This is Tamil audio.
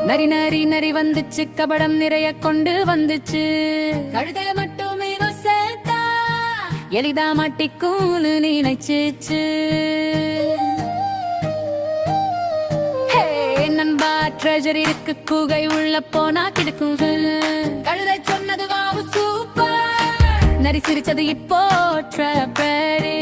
நரி நரி நரி வந்துச்சு, கபடம் நிறைய கொண்டு வந்துச்சு. கழுதைய மட்டுமே சேர்த்தா எளிதா மாட்டிக்கூன்னு நினைச்சிச்சு. நண்பா ட்ரெஜர் இருக்கு, கூகை உள்ள போனா கிடைக்கும். கழுதை சொன்னது வாவு சூப்பர், நரி சிரிச்சது இப்போ ட்ரெபரி.